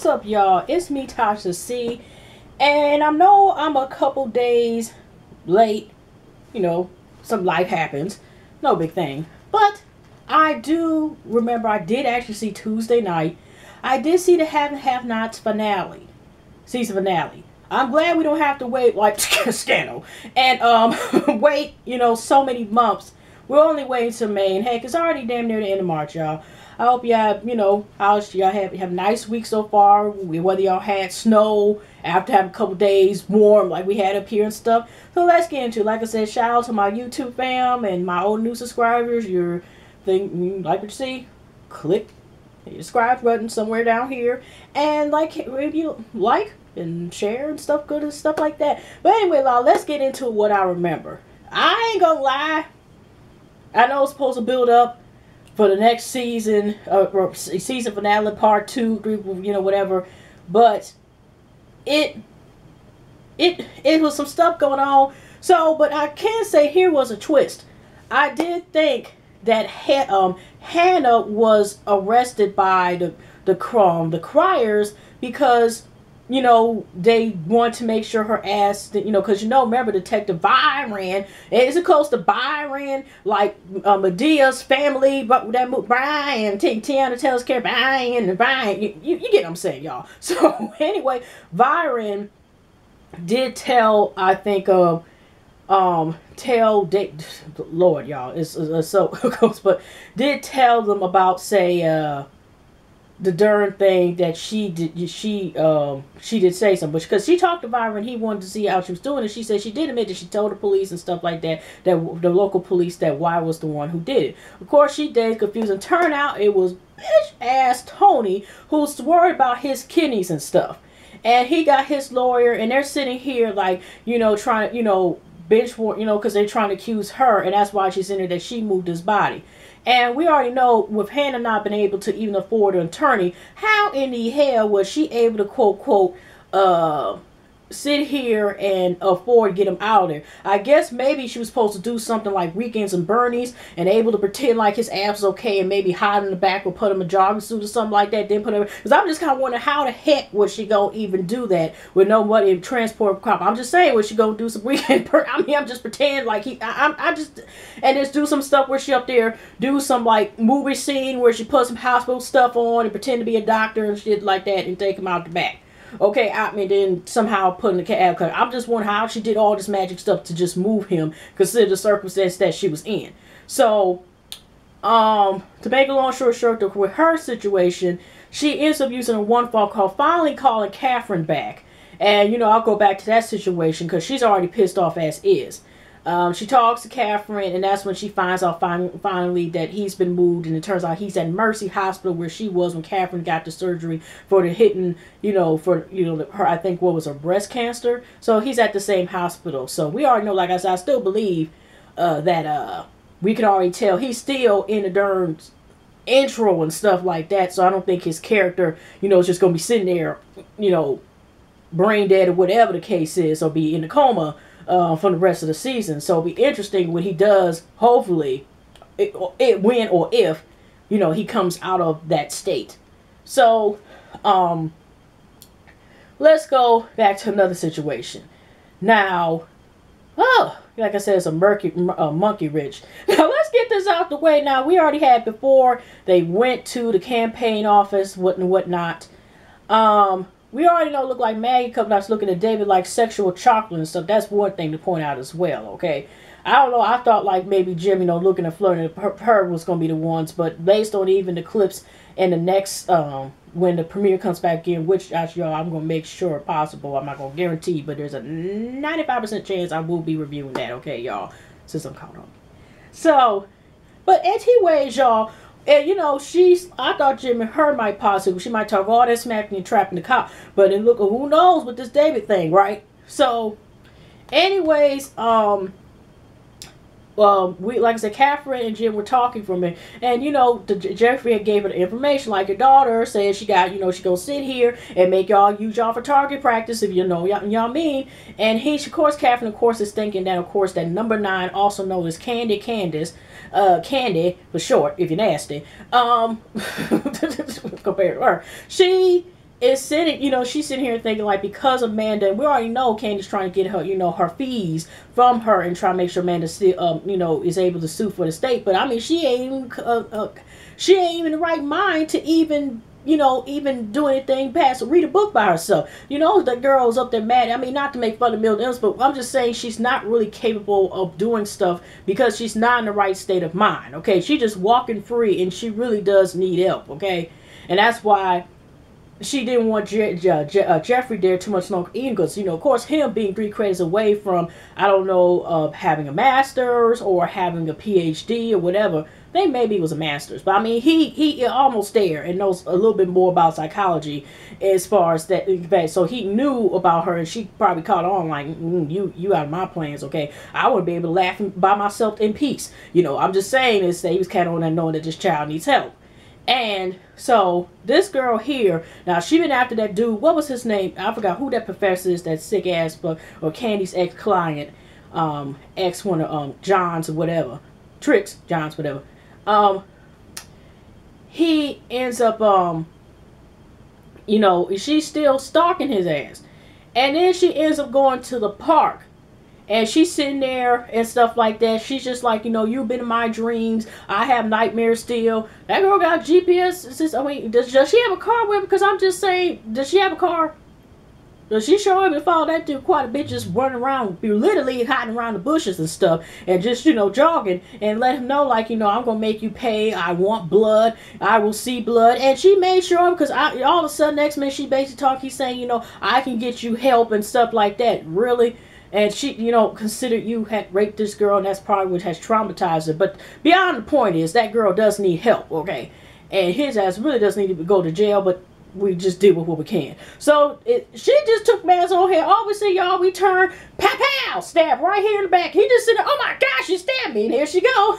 What's up, y'all? It's me, Tasha C. And I know I'm a couple days late. You know, some life happens. No big thing. But I do remember I did actually see Tuesday night. I did see the Have and Have Nots finale. Season finale. I'm glad we don't have to wait like scandal. And wait, so many months. We're only waiting till May. And heck, it's already damn near the end of March, y'all. I hope y'all, y'all have nice weeks so far. Whether y'all had snow after having a couple days warm like we had up here and stuff. So let's get into it. Like I said, shout out to my YouTube fam and my old new subscribers. You like what you see? Click the subscribe button somewhere down here. And if you like and share and stuff good and stuff like that. But anyway, y'all, let's get into what I remember. I ain't gonna lie. I know it's supposed to build up for the next season, season finale, part 2, 3, whatever. But it was some stuff going on. So, but I can say here was a twist. I did think that Hannah was arrested by the criers because they want to make sure her ass, because remember Detective Byron, is it close to Byron, like Medea's family, but that Brian, Tiana tells care Brian and Brian, you get what I'm saying, y'all. So anyway, Byron did tell, I think, Lord, y'all, it's so close, but did tell them about, say, the darn thing that she did say something, because she talked to Byron. He wanted to see how she was doing, and she said she did admit that she told the police and stuff like that, that the local police, that Y was the one who did it. Of course, she did confused, and turned out it was bitch ass Tony who's worried about his kidneys and stuff, and he got his lawyer, and they're sitting here like trying to bench warrant, because they're trying to accuse her, and that's why she's in there, that she moved his body. And we already know, with Hannah not being able to even afford an attorney, how in the hell was she able to quote sit here and afford to get him out of there? I guess maybe she was supposed to do something like Weekends and Bernie's and able to pretend like his abs was okay and maybe hide in the back or put him in a jogging suit or something like that. Then put him, because I'm just kind of wondering how the heck was she gonna even do that with nobody in transport cop. I'm just saying, was she gonna do some weekend? I mean, I'm just pretending like just do some stuff where she up there do some like movie scene where she put some hospital stuff on and pretend to be a doctor and shit like that and take him out the back. Okay, I mean, then somehow put in the cab car. I'm just wondering how she did all this magic stuff to just move him, consider the circumstance that she was in. So, to make a long story short, with her situation, she ends up using a one phone call, finally calling Catherine back. And, I'll go back to that situation because she's already pissed off as is. She talks to Catherine, and that's when she finds out finally that he's been moved, and it turns out he's at Mercy Hospital where she was when Catherine got the surgery for the hitting, her, I think, what was her, breast cancer. So he's at the same hospital. So we already know, like I said, I still believe that we can already tell he's still in the darn intro and stuff like that. So I don't think his character, is just going to be sitting there, brain dead or whatever the case is, or be in a coma for the rest of the season. So it'll be interesting what he does, hopefully, when or if, he comes out of that state. So, let's go back to another situation. Now, like I said, it's a monkey wrench. Now, let's get this out the way. Now, we already had before they went to the campaign office, whatnot. We already know it looked like Maggie coming out looking at David like sexual chocolate and stuff. That's one thing to point out as well, okay? I don't know. I thought like maybe Jim, looking at flirting her was going to be the ones. But based on even the clips and the next, when the premiere comes back in, which actually, y'all, I'm going to make sure possible. I'm not going to guarantee, but there's a 95% chance I will be reviewing that, okay, y'all? Since I'm caught on. So, but anyways, y'all. And I thought Jim and her might possibly, she might talk all that smack and trapping the cop. But then look, who knows with this David thing, right? So, anyways, we, like I said, Catherine and Jim were talking for me, and Jeffrey gave her the information, like your daughter said she got, she gonna sit here and make y'all use y'all for target practice, if y'all mean. And of course, Catherine, of course, is thinking that, of course, that number 9, also known as Candy for short, if you're nasty, compared to her, she is sitting, she's sitting here thinking like, because Amanda, and we already know Candy's trying to get her, her fees from her and try to make sure Amanda still, is able to sue for the state. But I mean, she ain't even in the right mind to even do anything past read a book by herself. The girl's up there mad. I mean, not to make fun of Milton Ellis, but I'm just saying she's not really capable of doing stuff because she's not in the right state of mind. Okay, she's just walking free, and she really does need help. Okay, and that's why she didn't want Jeffrey there too much longer either, because, of course, him being 3 credits away from, I don't know, having a master's or having a PhD or whatever. I think maybe it was a master's, but I mean, he almost there and knows a little bit more about psychology as far as that. So he knew about her, and she probably caught on like, you out of my plans, okay? I would be able to laugh by myself in peace. I'm just saying is that he was kind of on that knowing that this child needs help. And so this girl here, now she been after that dude. What was his name? I forgot who that professor is. That sick ass, or Candy's ex-client, ex one of John's or whatever, Tricks John's whatever. He ends up she's still stalking his ass, and then she ends up going to the park. And she's sitting there and stuff like that. She's just like, you've been in my dreams. I have nightmares still. That girl got GPS. I mean, does she have a car with her? Because I'm just saying, does she have a car? Does she show up and follow that dude quite a bit, just running around, literally hiding around the bushes and stuff, and just, jogging, and let him know, like, I'm going to make you pay. I want blood. I will see blood. And she made sure, because all of a sudden, next minute, she basically talked, he's saying, I can get you help and stuff like that. Really? And she, considered you had raped this girl, and that's probably what has traumatized her. But beyond the point is, that girl does need help, okay? And his ass really does need to go to jail, but we just deal with what we can. So, she just took man's own head. Obviously, y'all, we turn, pow, pow, stab right here in the back. He just said, oh my gosh, she stabbed me, and here she go.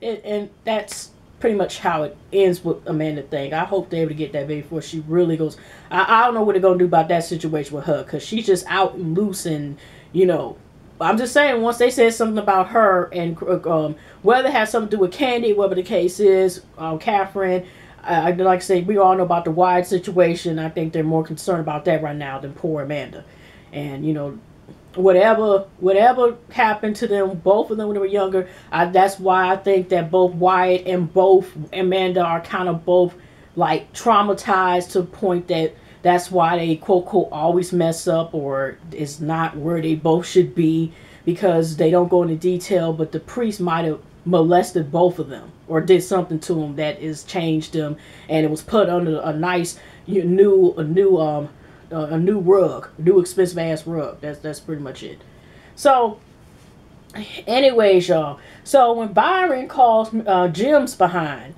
and that's pretty much how it ends with Amanda thing. I hope they're able to get that baby before she really goes. I don't know what they're going to do about that situation with her, because she's just out and loose, and, I'm just saying, once they said something about her, and whether it has something to do with Candy, whatever the case is, Catherine, like I say, we all know about the Wyatt situation. I think they're more concerned about that right now than poor Amanda. And, whatever happened to them, both of them when they were younger, that's why I think that both Wyatt and both Amanda are kind of both like traumatized to the point that's why they quote quote always mess up, or is not where they both should be, because they don't go into detail, but the priest might have molested both of them or did something to them that is changed them, and it was put under a nice new rug, new expensive ass rug. That's pretty much it. So anyways, y'all, so when Byron calls Jim's behind,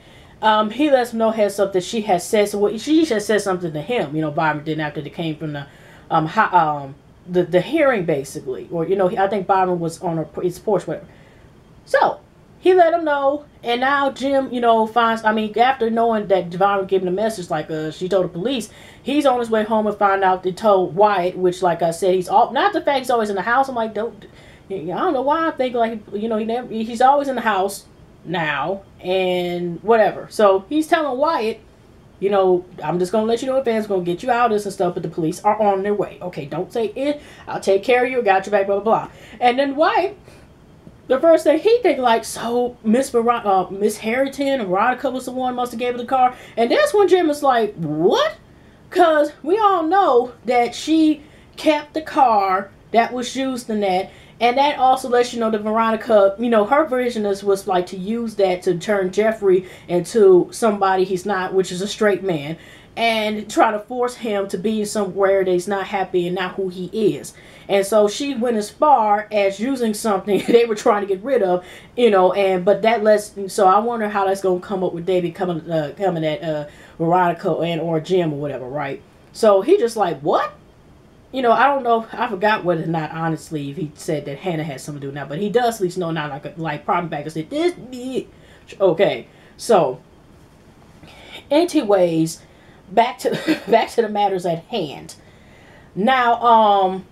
he lets him know has something she has said. So she has said something to him. Byron didn't, after they came from the hearing basically, or I think Byron was on his porch, whatever. So he let him know, and now Jim, finds, after knowing that Byron gave him a message, like she told the police, he's on his way home and find out they told Wyatt, which, like I said, he's all, not the fact he's always in the house. I'm like, I don't know why I think like, he's always in the house now and whatever. So he's telling Wyatt, I'm just going to let you know advance, going to get you out of this and stuff, but the police are on their way. Okay, don't say it. I'll take care of you. Got your back, blah, blah, blah. And then Wyatt, the first thing he think like, so Miss Harrington, Veronica was the one must have gave her the car. And that's when Jim is like, what? Because we all know that she kept the car that was used in that. And that also lets you know that Veronica, her version was like to use that to turn Jeffrey into somebody he's not, which is a straight man, and try to force him to be somewhere that he's not happy and not who he is. And so she went as far as using something they were trying to get rid of, but that lets, so I wonder how that's going to come up with David coming at Veronica and or Jim or whatever, right? So he just like, what? I don't know, I forgot whether or not, honestly, if he said that Hannah had something to do with that, but he does at least know now, like problem back and said, this bitch. Okay, so, anyways, back to the matters at hand. Now,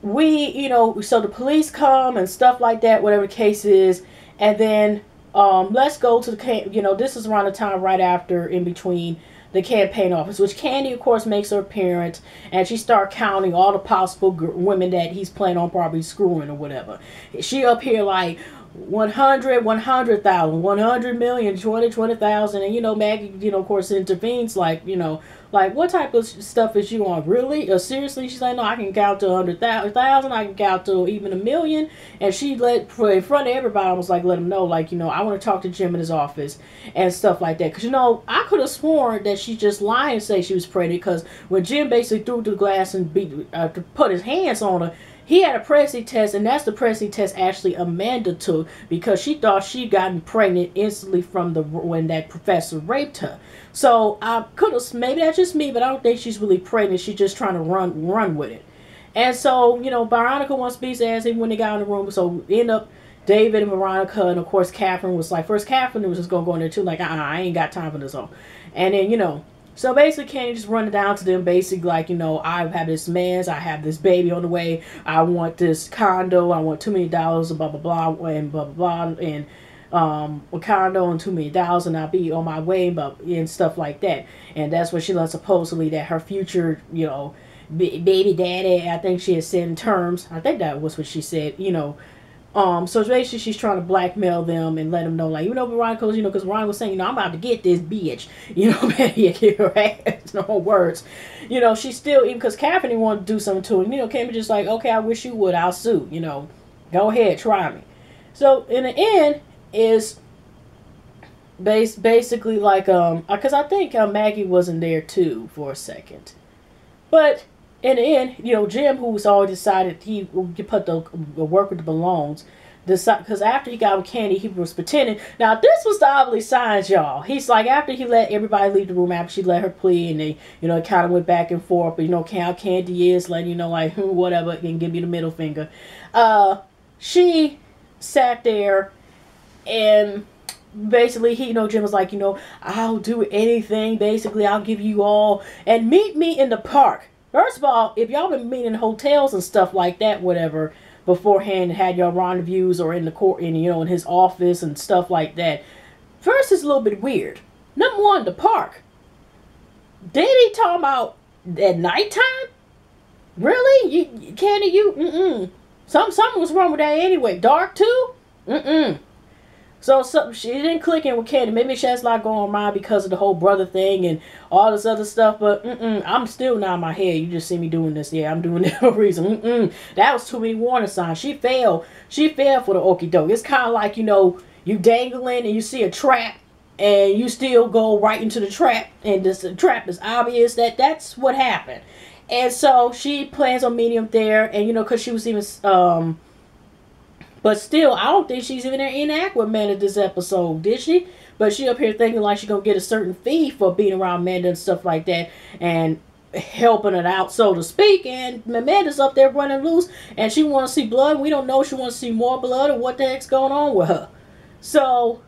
so the police come and stuff like that, whatever the case is, and then let's go to this is around the time right after, in between the campaign office, which Candy, of course, makes her appearance, and she start counting all the possible women that he's planning on probably screwing or whatever. She up here like 100, 100,000, 100 million, 20,000, and Maggie, of course, intervenes like, like, what type of stuff is you on? Really? Seriously? She's like, no, I can count to 100,000. I can count to even 1,000,000. And she in front of everybody, almost like let them know, like, I want to talk to Jim in his office and stuff like that. Because, I could have sworn that she just lied and say she was pregnant. Because when Jim basically threw the glass and put his hands on her, he had a pregnancy test, and that's the pregnancy test actually Amanda took, because she thought she'd gotten pregnant instantly from when that professor raped her. So I could have, maybe that's just me, but I don't think she's really pregnant. She's just trying to run with it. And so, Veronica wants Beast's ass even when they got in the room. So end up David and Veronica, and of course Catherine was like, first Catherine was just gonna go in there too, like, I ain't got time for this all. And then, so basically, Candy just running down to them, basically like, I have this man's, I have this baby on the way, I want this condo, I want $2 million, blah, blah, blah, and blah, blah, blah, and a condo and $2 million, and I'll be on my way, and stuff like that. And that's what she learned, supposedly, that her future, baby daddy, I think she had said in terms, I think that was what she said, so basically she's trying to blackmail them and let them know, like, Veronica, because Veronica was saying, I'm about to get this bitch, right? No words. She still, even because Catherine didn't want to do something to him, Kim just like, okay, I wish you would, I'll sue, go ahead, try me. So in the end is basically like, because I think Maggie wasn't there too for a second, but in the end, Jim, who was already decided he would put the work with the balloons, because after he got with Candy, he was pretending. Now, this was the ugly signs, y'all. He's like, after he let everybody leave the room, after she let her plea, and they, kind of went back and forth, but, how Candy is, letting like, whatever, and give you the middle finger. She sat there, and basically, Jim was like, I'll do anything, basically, I'll give you all, and meet me in the park. First of all, if y'all been meeting in hotels and stuff like that, whatever, beforehand, had your rendezvous or in the court, in his office and stuff like that, first it's a little bit weird. Number one, the park. Did he talk about at nighttime? Really? Candy, something was wrong with that anyway. Dark too? So she didn't click in with Candy. Maybe she has a lot going on mind because of the whole brother thing and all this other stuff. But I'm still not in my head. You just see me doing this. Yeah, I'm doing it for a reason. That was too many warning signs. She failed. She failed for the okie doke. It's kind of like, you dangling and you see a trap and you still go right into the trap. And the trap is obvious that's what happened. And so she plans on meeting him there. And, because she was even... But still, I don't think she's even interact with Amanda this episode, did she? But she up here thinking like she's going to get a certain fee for being around Amanda and stuff like that. And helping it out, so to speak. And Amanda's up there running loose. And she wants to see blood. We don't know if she wants to see more blood or what the heck's going on with her. So,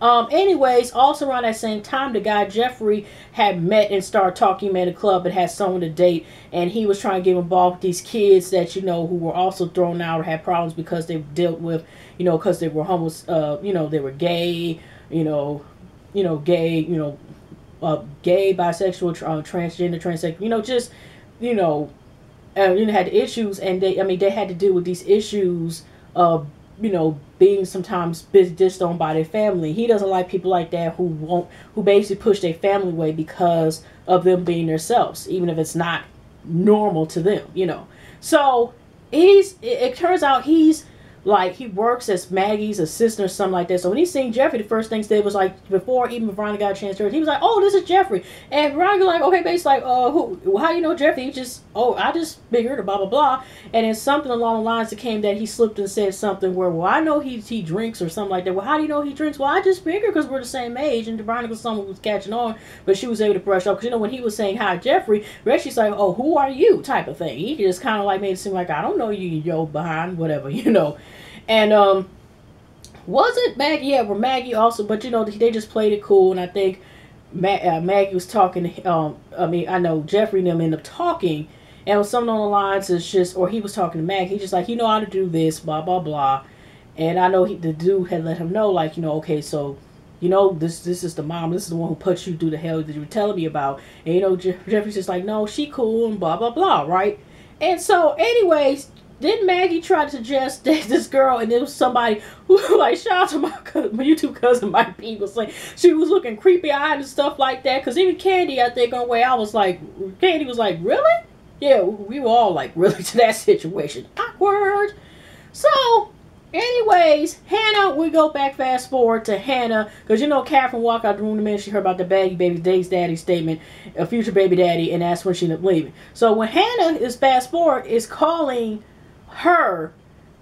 anyways, also around that same time, the guy Jeffrey had met and started talking at a club and had someone to date, and he was trying to get involved with these kids that who were also thrown out or had problems because they dealt with because they were homeless, they were gay, gay, bisexual, transgender, transsexual, just had issues, and they had to deal with these issues of being sometimes disowned by their family. He doesn't like people like that who basically push their family away because of them being themselves, even if it's not normal to them, So it turns out he's like, he works as Maggie's assistant or something like that. So when he seen Jeffrey, the first thing he said was like, before even Veronica got a chance to hear it, he was like, oh, this is Jeffrey. And Veronica like, okay, basically like, who? How you know Jeffrey? I just figured, blah, blah, blah. And then something along the lines that came that he slipped and said something where, well, I know he drinks or something like that. Well, how do you know he drinks? Well, I just figured because we're the same age. And Veronica, someone was catching on, but she was able to brush off. Because, when he was saying hi, Jeffrey, she's like, oh, who are you? Type of thing. He just kind of like made it seem like, I don't know you, yo, behind, whatever, And, wasn't Maggie, yeah, where Maggie also, but they just played it cool, and I think Maggie was talking, I know Jeffrey and them ended up talking, and it was something on the lines, it's just, or he was talking to Maggie, he's just like, you know how to do this, blah, blah, blah, And I know the dude had let him know, like, okay, so, this is the mom. This is the one who put you through the hell that you were telling me about. And, Jeffrey's just like, no, she cool and blah, blah, blah, right? And so, anyways, then Maggie tried to suggest that this girl, and it was somebody who, like, shout out to my YouTube cousin Mike P, was like, she was looking creepy eyed and stuff like that. Because even Candy, I think, on the way, Candy was like, really? Yeah, we were all like, really, to that situation. Awkward. So, anyways, Hannah, we go back fast forward to Hannah, because Catherine walked out the room the minute she heard about the baby daddy statement, a future baby daddy, and that's when she ended up leaving. So when Hannah is fast forward, is calling her,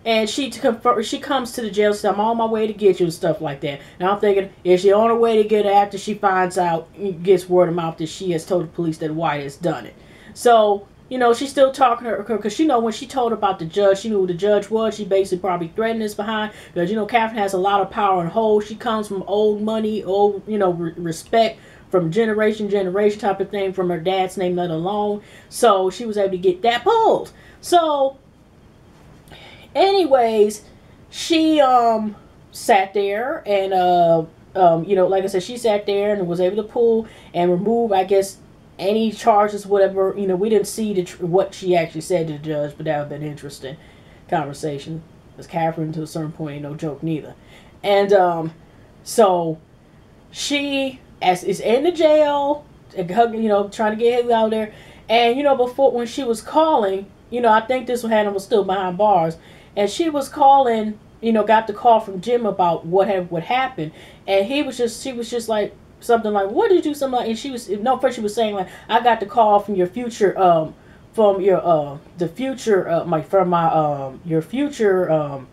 and she comes to the jail, says, I'm on my way to get you and stuff like that. And I'm thinking, is she on her way to get her after she finds out, gets word of mouth that she has told the police that White has done it. So, she's still talking to her, because when she told her about the judge, she knew who the judge was. She basically probably threatened this behind, because, Catherine has a lot of power and hold. She comes from old money, old, respect from generation type of thing, from her dad's name, let alone. So she was able to get that pulled. So, anyways, she, sat there and, like I said, she sat there and was able to pull and remove, I guess, any charges, whatever. We didn't see what she actually said to the judge, but that would have been an interesting conversation. Because Catherine, to a certain point, ain't no joke neither. And so she is in the jail, trying to get him out there. And before, when she was calling, I think this Hannah was still behind bars, and she was calling, got the call from Jim about what happened, and she was just like, something like, what did you do? Something like, and first she was saying, like, I got the call from your future, your future,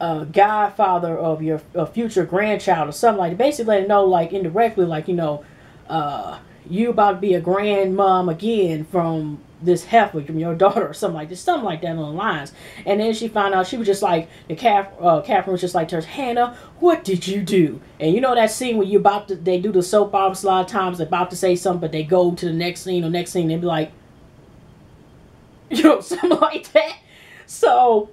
godfather of your future grandchild, or something like that. Basically letting know, like, indirectly, like, you about to be a grandmom again from this heifer, from your daughter, or something like this, something like that on the lines. And then she found out, she was just like, Catherine was just like to her, Hannah, what did you do? And that scene where they do the soap operas a lot of times, they're about to say something, but they go to the next scene, they be like, something like that. So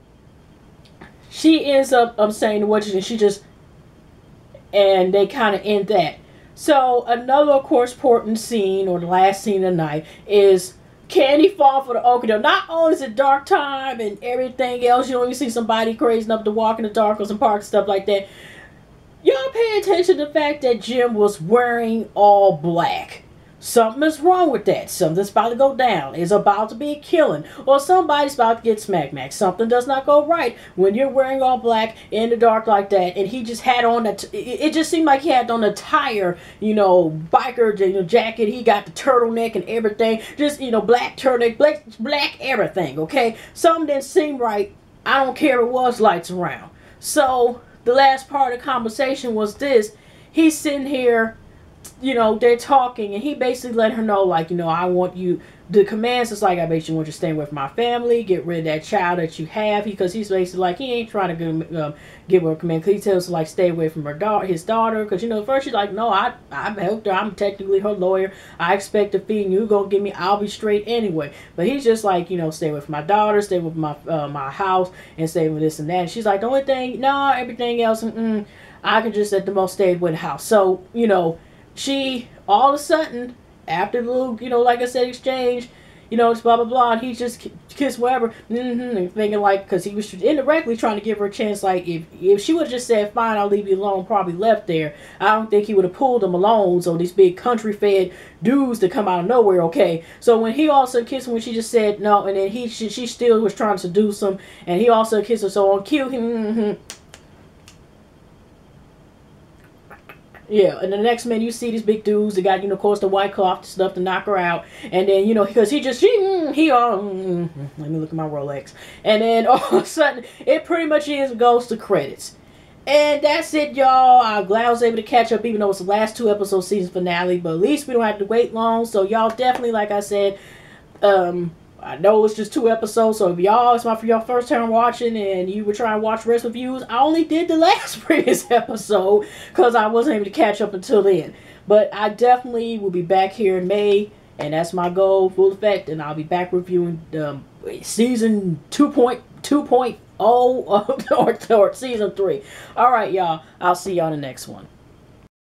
she ends up saying what she just, and they kind of end that. So another, of course, important scene, or the last scene of the night, is Candy fall for the okie doke. Not only is it dark time and everything else, you see somebody crazy enough to walk in the dark or some park, stuff like that. Y'all pay attention to the fact that Jim was wearing all black. Something is wrong with that. Something's about to go down. It's about to be a killing. Or somebody's about to get smack. Something does not go right when you're wearing all black in the dark like that. And he just had on it just seemed like he had on a tire, biker, jacket. He got the turtleneck and everything. Just, black turtleneck, black everything, okay? Something didn't seem right. I don't care if it was lights around. So, the last part of the conversation was this. He's sitting here, they're talking, and he basically let her know, like, I want you, the commands is like, I basically want you to stay with my family, get rid of that child that you have, because he's basically like, he ain't trying to give her a command, because he tells her, like, stay away from his daughter, because, first she's like, no, I helped her, I'm technically her lawyer, I expect a fee, and you're gonna give me, I'll be straight anyway. But he's just like, stay with my daughter, stay with my house, and stay with this and that. And she's like, the only thing, no, everything else, I can just at the most stay with the house. So, she, all of a sudden, after the little, like I said, exchange, it's blah, blah, blah, and he just kissed whatever, thinking, like, because he was indirectly trying to give her a chance, like, if she would have just said, fine, I'll leave you alone, probably left there, I don't think he would have pulled him alone, so these big country-fed dudes to come out of nowhere, okay? So when he also kissed her, when she just said no, and then she still was trying to seduce him, and he also kissed her, so on cue, yeah, and the next minute you see these big dudes. They got, of course, the white cloth stuff to knock her out. And then, because let me look at my Rolex. And then all of a sudden, it pretty much goes to credits. And that's it, y'all. I'm glad I was able to catch up, even though it's the last 2 episode season finale. But at least we don't have to wait long. So y'all definitely, like I said, I know it's just 2 episodes, so if y'all, it's for your first time watching and you were trying to watch rest reviews, I only did the last previous episode because I wasn't able to catch up until then. But I definitely will be back here in May, and that's my goal, full effect, and I'll be back reviewing season 2.2. Oh, or season 3. All right, y'all. I'll see y'all in the next one.